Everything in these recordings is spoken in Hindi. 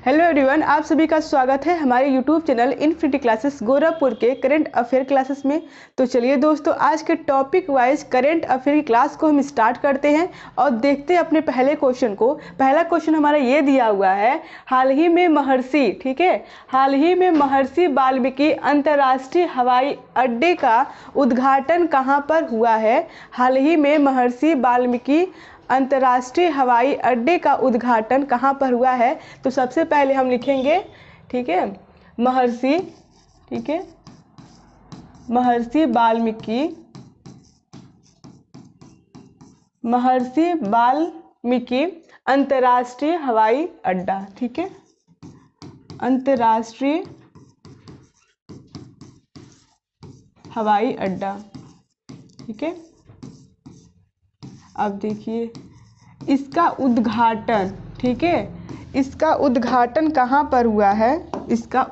हेलो एवरीवन, आप सभी का स्वागत है हमारे YouTube channel infinity classes Gorakhpur के करंट अफेयर क्लासेस में। तो चलिए दोस्तों, आज के टॉपिक वाइज करंट अफेयर की क्लास को हम स्टार्ट करते हैं और देखते हैं अपने पहले क्वेश्चन को। पहला क्वेश्चन हमारा ये दिया हुआ है, हाल ही में महर्षि, ठीक है, हाल ही में महर्षि वाल्मीकि अंतर्राष्ट्रीय हवाई अड्डे का उद्घाटन कहाँ पर हुआ है। हाल ही में महर्षि वाल्मीकि अंतर्राष्ट्रीय हवाई अड्डे का उद्घाटन कहाँ पर हुआ है। तो सबसे पहले हम लिखेंगे, ठीक है, महर्षि, ठीक है, महर्षि वाल्मीकि अंतर्राष्ट्रीय हवाई अड्डा, ठीक है, अंतर्राष्ट्रीय हवाई अड्डा, ठीक है। अब देखिए इसका उद्घाटन, ठीक है, इसका उद्घाटन कहाँ पर हुआ है। इसका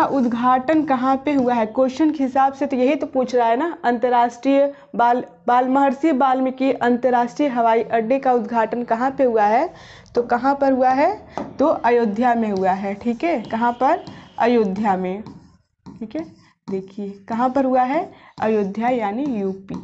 उद्घाटन कहाँ पे हुआ है। क्वेश्चन के हिसाब से तो यही तो पूछ रहा है ना, अंतर्राष्ट्रीय महर्षि वाल्मीकि अंतर्राष्ट्रीय हवाई अड्डे का उद्घाटन कहाँ पे हुआ है। तो कहाँ पर हुआ है, तो अयोध्या में हुआ है, ठीक है। कहाँ पर, अयोध्या में, ठीक है। देखिए कहाँ पर हुआ है, अयोध्या यानी यूपी,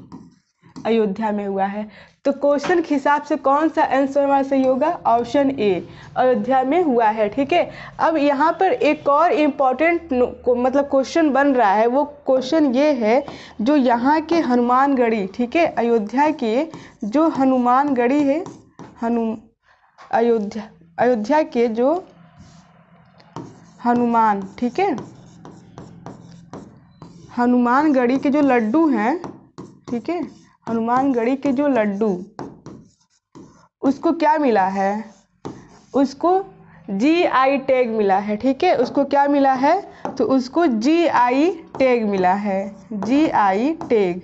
अयोध्या में हुआ है। तो क्वेश्चन के हिसाब से कौन सा आंसर हमारा सही होगा, ऑप्शन ए, अयोध्या में हुआ है, ठीक है। अब यहाँ पर एक और इम्पॉर्टेंट मतलब क्वेश्चन बन रहा है। वो क्वेश्चन ये है, जो यहाँ के हनुमानगढ़ी, ठीक है, अयोध्या के जो हनुमानगढ़ी है, अयोध्या के जो हनुमान, ठीक है, हनुमानगढ़ी के जो लड्डू हैं, ठीक है, हनुमानगढ़ी के जो लड्डू, उसको क्या मिला है, उसको GI टैग मिला है, ठीक है। उसको क्या मिला है, तो उसको GI टैग मिला है, GI टैग,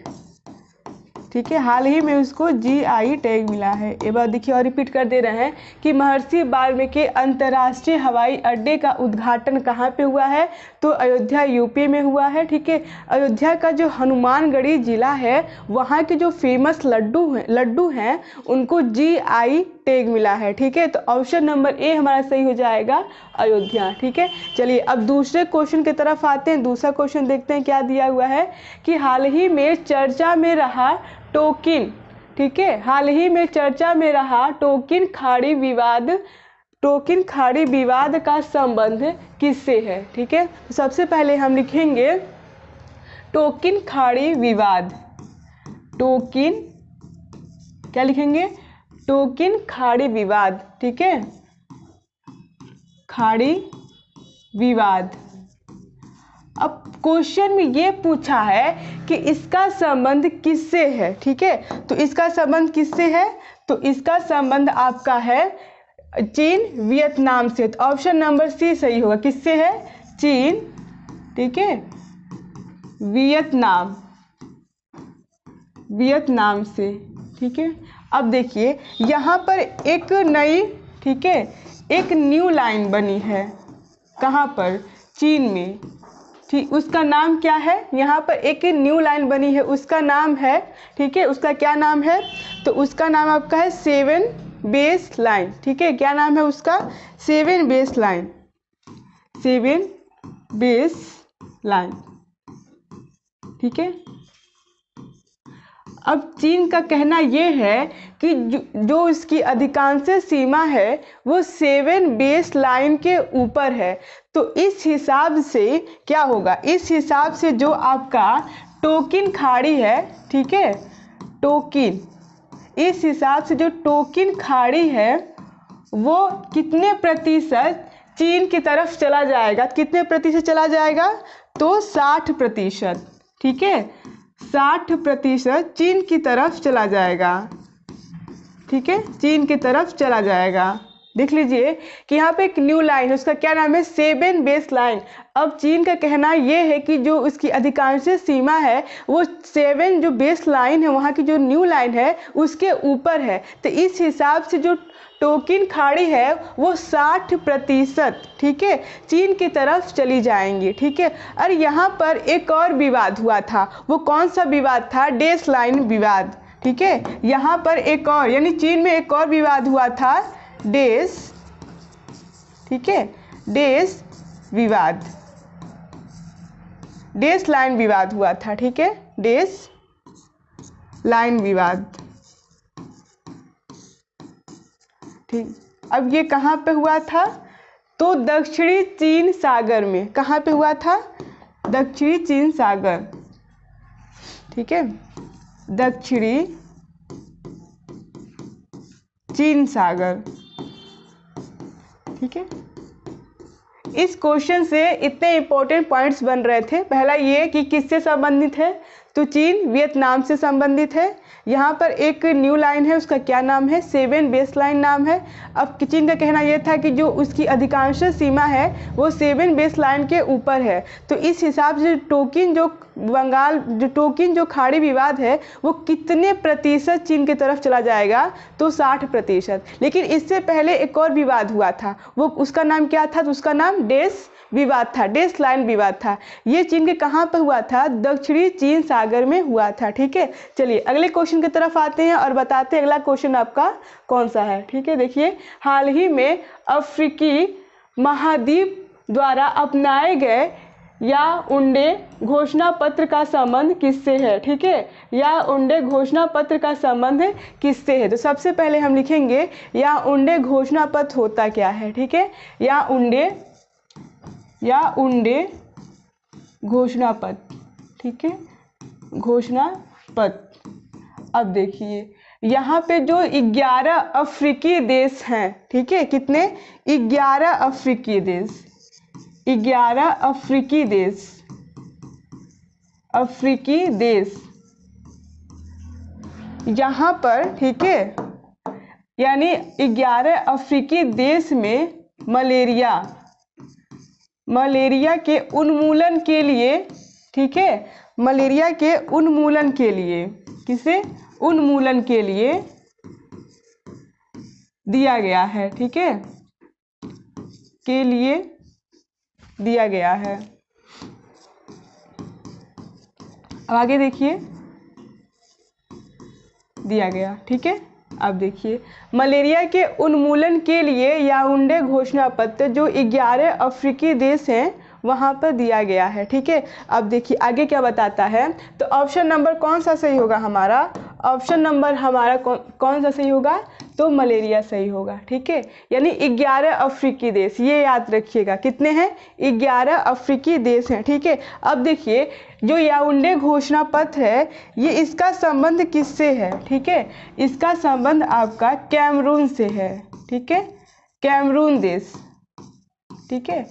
ठीक है। हाल ही में उसको GI टैग मिला है। एक बार देखिए और रिपीट कर दे रहे हैं कि महर्षि वाल्मीकि अंतर्राष्ट्रीय हवाई अड्डे का उद्घाटन कहाँ पे हुआ है, तो अयोध्या यूपी में हुआ है, ठीक है। अयोध्या का जो हनुमानगढ़ी जिला है, वहाँ के जो फेमस लड्डू हैं उनको GI टैग मिला है, ठीक है। तो ऑप्शन नंबर ए हमारा सही हो जाएगा, अयोध्या, ठीक है। चलिए अब दूसरे क्वेश्चन की तरफ आते हैं। दूसरा क्वेश्चन देखते हैं क्या दिया हुआ है कि हाल ही में चर्चा में रहा टोकिन, ठीक है, हाल ही में चर्चा में रहा टोकिन खाड़ी विवाद का संबंध किससे है, ठीक है। तो सबसे पहले हम लिखेंगे टोकिन खाड़ी विवाद, टोकिन, क्या लिखेंगे, टोकिन खाड़ी विवाद, ठीक है, खाड़ी विवाद। अब क्वेश्चन में ये पूछा है कि इसका संबंध किससे है, ठीक है। तो इसका संबंध किससे है, तो इसका संबंध आपका है चीन वियतनाम से। तो ऑप्शन नंबर सी सही होगा, किससे है, चीन, ठीक है, वियतनाम से, ठीक है। अब देखिए यहाँ पर एक नई, ठीक है, एक न्यू लाइन बनी है, कहाँ पर, चीन में, ठीक। उसका नाम क्या है, यहाँ पर एक न्यू लाइन बनी है, उसका नाम है, ठीक है, उसका क्या नाम है, तो उसका नाम आपका है 7 बेस लाइन, ठीक है। क्या नाम है उसका, 7 बेस लाइन, 7 बेस लाइन, ठीक है। अब चीन का कहना ये है कि जो इसकी अधिकांश सीमा है वो 7 बेस लाइन के ऊपर है। तो इस हिसाब से क्या होगा, इस हिसाब से जो आपका टोकिन खाड़ी है, ठीक है, टोकिन, इस हिसाब से जो टोकिन खाड़ी है वो कितने प्रतिशत चीन की तरफ चला जाएगा, कितने प्रतिशत चला जाएगा, तो 60%, ठीक है, 60% चीन की तरफ चला जाएगा, ठीक है, चीन की तरफ चला जाएगा। देख लीजिए कि यहाँ पे एक न्यू लाइन है, उसका क्या नाम है, 7 बेस लाइन। अब चीन का कहना ये है कि जो उसकी अधिकांश सीमा है वो 7 जो बेस लाइन है, वहाँ की जो न्यू लाइन है उसके ऊपर है। तो इस हिसाब से जो टोकिन खाड़ी है वो 60%, ठीक है, चीन की तरफ चली जाएंगी, ठीक है। और यहाँ पर एक और विवाद हुआ था, वो कौन सा विवाद था, डैश लाइन विवाद, ठीक है। यहाँ पर एक और, यानी चीन में एक और विवाद हुआ था, डेस, ठीक है, डेस विवाद, डेस लाइन विवाद हुआ था, ठीक है, डेस लाइन विवाद, ठीक। अब ये कहाँ पे हुआ था? तो दक्षिणी चीन सागर में। कहाँ पे हुआ था? दक्षिणी चीन सागर, ठीक है, दक्षिणी चीन सागर, ठीक है। इस क्वेश्चन से इतने इंपॉर्टेंट पॉइंट्स बन रहे थे। पहला ये कि किससे संबंधित है, तो चीन वियतनाम से संबंधित है। यहाँ पर एक न्यू लाइन है, उसका क्या नाम है? 7 बेस लाइन नाम है। अब चीन का कहना यह था कि जो उसकी अधिकांश सीमा है वो 7 बेस लाइन के ऊपर है। तो इस हिसाब से टोकिन जो बंगाल, जो टोकिन जो खाड़ी विवाद है वो कितने प्रतिशत चीन की तरफ चला जाएगा? तो 60%। लेकिन इससे पहले एक और विवाद हुआ था, वो उसका नाम क्या था? तो उसका नाम डेस विवाद था, डेस लाइन विवाद था। ये चीन के कहाँ पर हुआ था? दक्षिणी चीन सागर में हुआ था, ठीक है। चलिए अगले क्वेश्चन की तरफ आते हैं और बताते हैं अगला क्वेश्चन आपका कौन सा है, ठीक है। देखिए, हाल ही में अफ्रीकी महाद्वीप द्वारा अपनाए गए याओंडे घोषणा पत्र का संबंध किससे है, ठीक है। याओंडे घोषणा पत्र का संबंध किससे है? तो सबसे पहले हम लिखेंगे याओंडे घोषणा पत्र होता क्या है, ठीक है। याओंडे घोषणा पत्र, ठीक है, घोषणा पत्र। अब देखिए यहाँ पे जो 11 अफ्रीकी देश हैं, ठीक है, कितने? 11 अफ्रीकी देश, 11 अफ्रीकी देश, अफ्रीकी देश यहाँ पर, ठीक है, यानी 11 अफ्रीकी देश में मलेरिया के उन्मूलन के लिए, ठीक है, मलेरिया के उन्मूलन के लिए, किसे? उन्मूलन के लिए दिया गया है, ठीक है, के लिए दिया गया है। अब आगे देखिए, दिया गया, ठीक है। अब देखिए, मलेरिया के उन्मूलन के लिए याओंडे घोषणा पत्र जो 11 अफ्रीकी देश हैं वहाँ पर दिया गया है, ठीक है। अब देखिए आगे क्या बताता है, तो ऑप्शन नंबर कौन सा सही होगा हमारा? ऑप्शन नंबर हमारा कौन सा सही होगा? तो मलेरिया सही होगा, ठीक है। यानी 11 अफ्रीकी देश, ये याद रखिएगा, कितने हैं? 11 अफ्रीकी देश हैं, ठीक है। अब देखिए जो याओंडे घोषणा पत्र है ये इसका संबंध किससे है, ठीक है। इसका संबंध आपका कैमरून से है, ठीक है, कैमरून देश, ठीक है।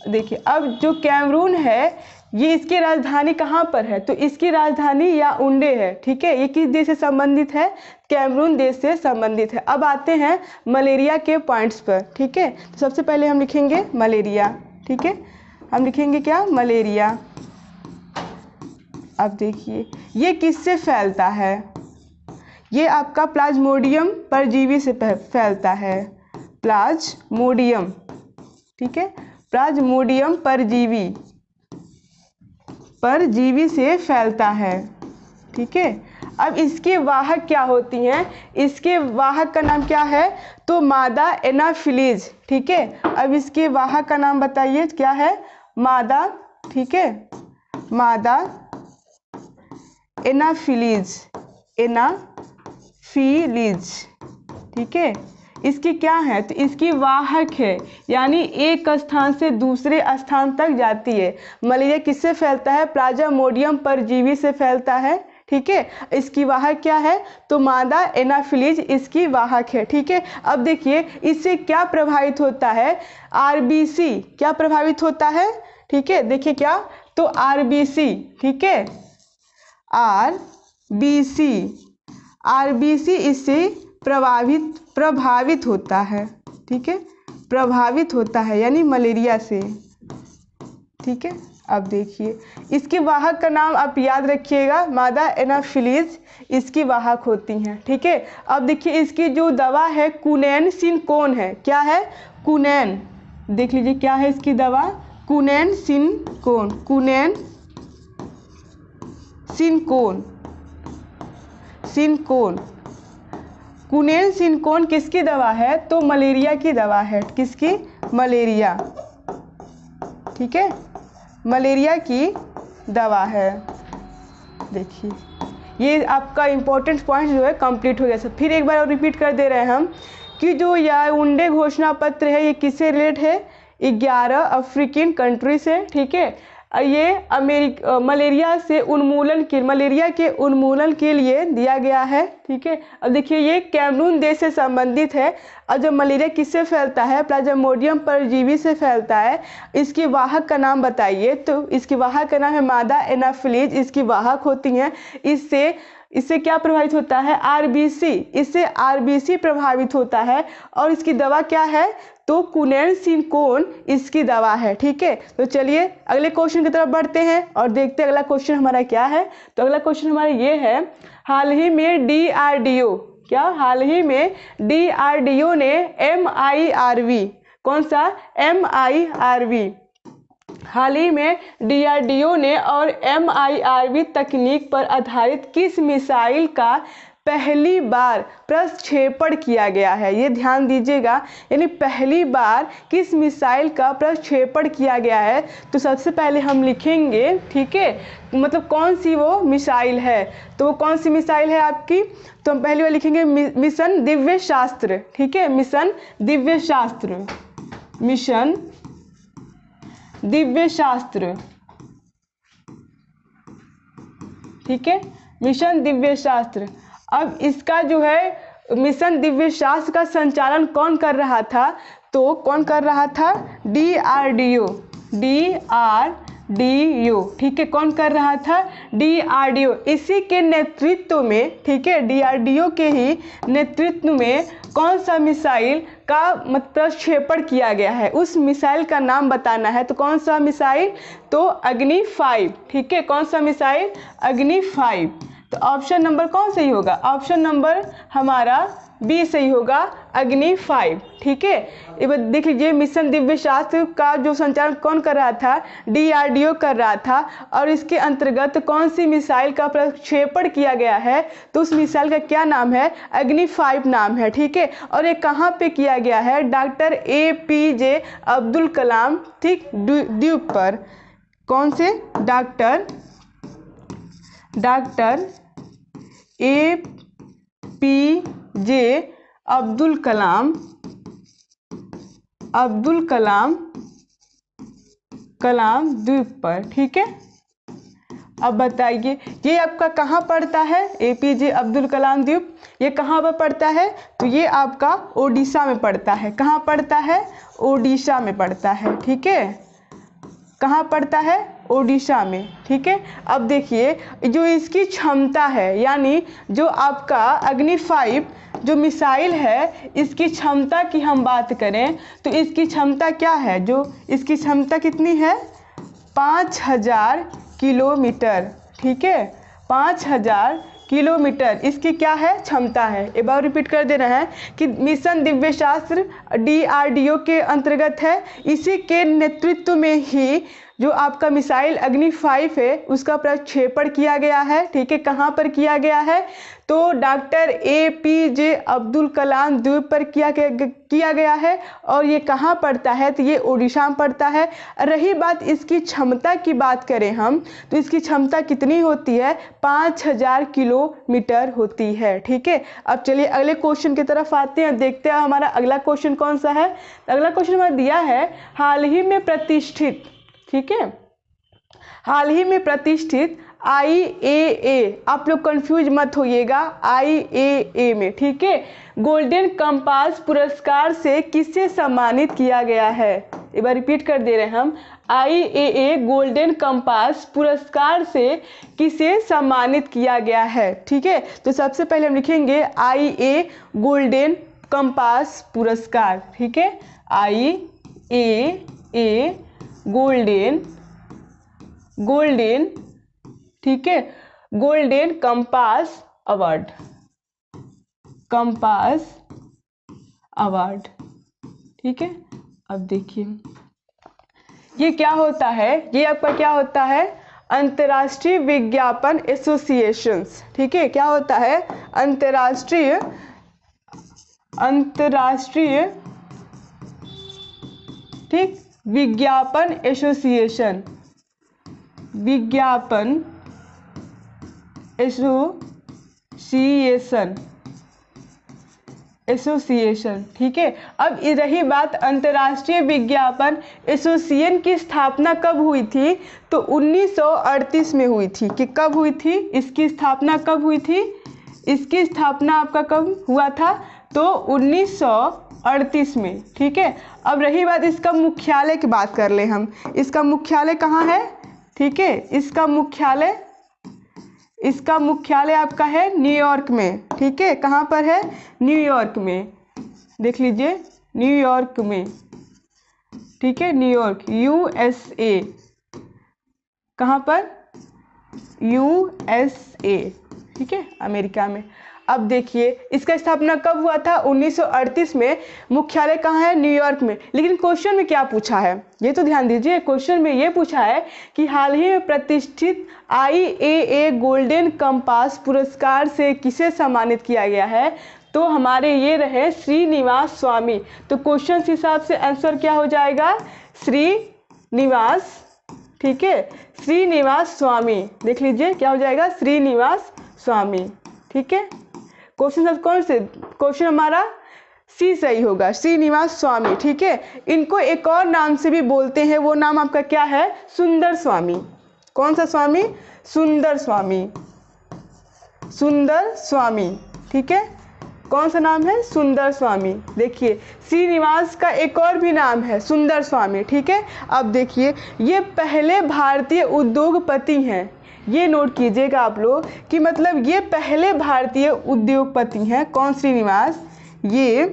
देखिए अब जो कैमरून है ये इसकी राजधानी कहाँ पर है? तो इसकी राजधानी याओंडे है, ठीक है। ये किस देश से संबंधित है? कैमरून देश से संबंधित है। अब आते हैं मलेरिया के पॉइंट्स पर, ठीक है। तो सबसे पहले हम लिखेंगे मलेरिया, ठीक है, हम लिखेंगे क्या? मलेरिया। अब देखिए ये किससे फैलता है? ये आपका प्लाज्मोडियम परजीवी से फैलता है, प्लाज्मोडियम, ठीक है, प्लाज्मोडियम परजीवी से फैलता है, ठीक है। अब इसके वाहक क्या होती हैं? इसके वाहक का नाम क्या है? तो मादा एनाफिलीज, ठीक है। अब इसके वाहक का नाम बताइए क्या है? मादा, ठीक है, मादा एनाफिलीज, ठीक है। इसकी क्या है? तो इसकी वाहक है, यानी एक स्थान से दूसरे स्थान तक जाती है। मलेरिया किससे फैलता है? प्लाज्मोडियम परजीवी से फैलता है, ठीक है। इसकी वाहक क्या है? तो मादा एनाफिलीज इसकी वाहक है, ठीक है। अब देखिए इससे क्या प्रभावित होता है? आरबीसी, क्या प्रभावित होता है? ठीक है, देखिए क्या? तो आरबीसी, ठीक है, आरबीसी इससे प्रभावित होता है, ठीक है, प्रभावित होता है यानी मलेरिया से, ठीक है। अब देखिए इसके वाहक का नाम आप याद रखिएगा, मादा एनाफिलीज इसकी वाहक होती हैं, ठीक है। अब देखिए इसकी जो दवा है कुनैन सिनकोन है, क्या है? कुनैन, देख लीजिए क्या है इसकी दवा? कुनैन सिनकोन, सिनकोन। कुनेन सिनकोन किसकी दवा है? तो मलेरिया की दवा है। किसकी? मलेरिया। ठीक है, मलेरिया की दवा है। देखिए ये आपका इम्पोर्टेंट पॉइंट जो है कंप्लीट हो गया। सब फिर एक बार और रिपीट कर दे रहे हैं हम कि जो याओंडे घोषणा पत्र है ये किससे रिलेट है? 11 अफ्रीकन कंट्री से। ठीक है, ये मलेरिया के उन्मूलन के लिए दिया गया है। ठीक है, अब देखिए ये कैमरून देश से संबंधित है। और जब मलेरिया किससे फैलता है? प्लाज्मोडियम परजीवी से फैलता है। इसके वाहक का नाम बताइए। तो इसकी वाहक का नाम है मादा एनाफिलीज। इसकी वाहक होती हैं। इससे क्या प्रभावित होता है? आरबीसी। इससे आरबीसी प्रभावित होता है। और इसकी दवा क्या है? तो कुनेन सिनकोन इसकी दवा है। ठीक है, तो चलिए अगले क्वेश्चन की तरफ बढ़ते हैं और देखते हैं अगला क्वेश्चन हमारा क्या है। तो अगला क्वेश्चन हमारा ये है, हाल ही में डीआरडीओ ने MIRV, कौन सा? MIRV। हाल ही में डीआरडीओ ने और MIRV तकनीक पर आधारित किस मिसाइल का पहली बार प्रक्षेपण किया गया है? ये ध्यान दीजिएगा, यानी पहली बार किस मिसाइल का प्रक्षेपण किया गया है। तो सबसे पहले हम लिखेंगे, ठीक है, मतलब कौन सी वो मिसाइल है। तो वो कौन सी मिसाइल है आपकी? तो हम पहली बार लिखेंगे मिशन दिव्य शास्त्र। ठीक है, मिशन दिव्य शास्त्र। मिशन दिव्य शास्त्र। ठीक है, मिशन दिव्य शास्त्र। अब इसका जो है मिशन दिव्य शास्त्र का संचालन कौन कर रहा था? तो कौन कर रहा था? डीआरडीओ। ठीक है, कौन कर रहा था? डीआरडीओ। इसी के नेतृत्व में, ठीक है, डीआरडीओ के ही नेतृत्व में कौन सा मिसाइल का प्रक्षेपण किया गया है? उस मिसाइल का नाम बताना है। तो कौन सा मिसाइल? तो अग्नि 5। ठीक है, कौन सा मिसाइल? अग्नि 5। तो ऑप्शन नंबर कौन सही होगा? ऑप्शन नंबर हमारा बी सही होगा, अग्नि 5। ठीक है, ये देख लीजिए, मिशन दिव्य शास्त्र का जो संचालन कौन कर रहा था? डीआरडीओ कर रहा था। और इसके अंतर्गत कौन सी मिसाइल का प्रक्षेपण किया गया है? तो उस मिसाइल का क्या नाम है? अग्नि 5 नाम है। ठीक है, और ये कहाँ पे किया गया है? डॉक्टर APJ अब्दुल कलाम, ठीक, द्वीप पर। कौन से? डॉक्टर APJ अब्दुल कलाम द्वीप पर। ठीक है, अब बताइए ये आपका कहाँ पड़ता है? APJ अब्दुल कलाम द्वीप ये कहाँ पर पड़ता है? तो ये आपका ओडिशा में पड़ता है। कहाँ पड़ता है? ओडिशा में पड़ता है। ठीक है, कहाँ पड़ता है? ओडिशा में। ठीक है, अब देखिए जो इसकी क्षमता है, यानी जो आपका अग्नि 5 जो मिसाइल है, इसकी क्षमता की हम बात करें तो इसकी क्षमता क्या है? जो इसकी क्षमता कितनी है? 5000 किलोमीटर। ठीक है, 5000 किलोमीटर इसकी क्या है? क्षमता है। एक बार रिपीट कर दे रहे हैं कि मिशन दिव्य शास्त्र डीआरडीओ के अंतर्गत है। इसी के नेतृत्व में ही जो आपका मिसाइल अग्नि 5 है उसका प्रक्षेपण किया गया है। ठीक है, कहाँ पर किया गया है? तो डॉक्टर APJ अब्दुल कलाम द्वीप पर किया गया है। और ये कहाँ पड़ता है? तो ये ओडिशा में पड़ता है। रही बात इसकी क्षमता की बात करें हम, तो इसकी क्षमता कितनी होती है? 5000 किलोमीटर होती है। ठीक है, अब चलिए अगले क्वेश्चन की तरफ आते हैं, देखते हैं हमारा अगला क्वेश्चन कौन सा है। अगला क्वेश्चन हमारा दिया है, हाल ही में प्रतिष्ठित, ठीक है, हाल ही में प्रतिष्ठित IAA, आप लोग कंफ्यूज मत होइएगा, IAA में, ठीक है, गोल्डन कंपास पुरस्कार से किसे सम्मानित किया गया है? एक बार रिपीट कर दे रहे हैं हम, IAA गोल्डन कंपास पुरस्कार से किसे सम्मानित किया गया है? ठीक है, तो सबसे पहले हम लिखेंगे IA गोल्डन कंपास पुरस्कार। ठीक है, IAA गोल्डन, ठीक है, गोल्डन कंपास अवार्ड। ठीक है, अब देखिए ये क्या होता है, ये आपका क्या होता है? अंतर्राष्ट्रीय विज्ञापन एसोसिएशंस। ठीक है, क्या होता है? अंतर्राष्ट्रीय ठीक विज्ञापन एसोसिएशन, विज्ञापन एसोसिएशन। ठीक है, अब रही बात अंतर्राष्ट्रीय विज्ञापन एसोसिएशन की स्थापना कब हुई थी? तो 1938 में हुई थी। कि कब हुई थी? इसकी स्थापना कब हुई थी? इसकी स्थापना आपका कब हुआ था? तो 1938 में। ठीक है, अब रही बात इसका मुख्यालय की बात कर ले हम। इसका मुख्यालय कहाँ है? ठीक है, इसका मुख्यालय आपका है न्यूयॉर्क में। ठीक है, कहाँ पर है? न्यूयॉर्क में। देख लीजिए, न्यूयॉर्क में। ठीक है, न्यूयॉर्क, USA। कहाँ पर? USA। ठीक है, अमेरिका में। अब देखिए इसका स्थापना कब हुआ था? 1938 में। मुख्यालय कहाँ है? न्यूयॉर्क में। लेकिन क्वेश्चन में क्या पूछा है, ये तो ध्यान दीजिए। क्वेश्चन में ये पूछा है कि हाल ही में प्रतिष्ठित IAA गोल्डन कंपास पुरस्कार से किसे सम्मानित किया गया है? तो हमारे ये रहे श्रीनिवास स्वामी। तो क्वेश्चन के हिसाब से आंसर क्या हो जाएगा? श्रीनिवास। ठीक है, श्रीनिवास स्वामी। देख लीजिए क्या हो जाएगा? श्रीनिवास स्वामी। ठीक है, क्वेश्चन कौन से? क्वेश्चन हमारा सी सही होगा, श्रीनिवास स्वामी। ठीक है, इनको एक और नाम से भी बोलते हैं, वो नाम आपका क्या है? सुंदर स्वामी। कौन सा स्वामी? सुंदर स्वामी। सुंदर स्वामी। ठीक है, कौन सा नाम है? सुंदर स्वामी। देखिए श्रीनिवास का एक और भी नाम है सुंदर स्वामी। ठीक है, अब देखिए ये पहले भारतीय उद्योगपति हैं। ये नोट कीजिएगा आप लोग कि मतलब ये पहले भारतीय उद्योगपति हैं। कौन? श्रीनिवास। ये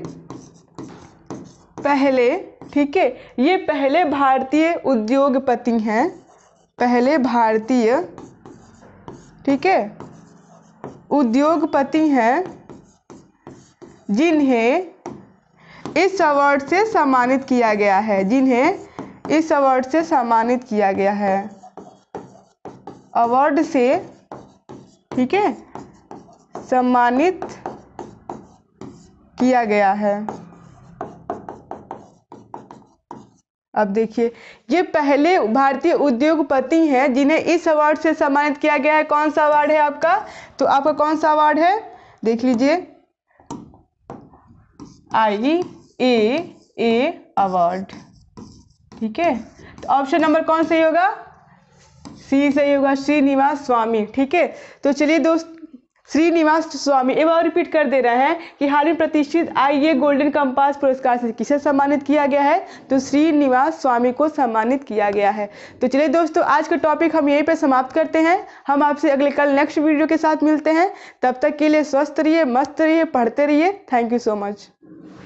पहले, ठीक है, ये पहले भारतीय उद्योगपति हैं। पहले भारतीय, ठीक है, उद्योगपति हैं जिन्हें इस अवार्ड से सम्मानित किया गया है। जिन्हें इस अवार्ड से सम्मानित किया गया है। अवार्ड से, ठीक है, सम्मानित किया गया है। अब देखिए ये पहले भारतीय उद्योगपति हैं जिन्हें इस अवार्ड से सम्मानित किया गया है। कौन सा अवार्ड है आपका? तो आपका कौन सा अवार्ड है? देख लीजिए, IAA अवार्ड। ठीक है, तो ऑप्शन नंबर कौन सही होगा? सी सही होगा, श्रीनिवास स्वामी। ठीक है, तो चलिए दोस्त, श्रीनिवास स्वामी। एक बार रिपीट कर दे रहे हैं कि हाल में प्रतिष्ठित IAA गोल्डन कंपास पुरस्कार से किसे सम्मानित किया गया है? तो श्रीनिवास स्वामी को सम्मानित किया गया है। तो चलिए दोस्तों, आज का टॉपिक हम यहीं पे समाप्त करते हैं। हम आपसे अगले कल नेक्स्ट वीडियो के साथ मिलते हैं। तब तक के लिए स्वस्थ रहिए, मस्त रहिए, पढ़ते रहिए। Thank you so much.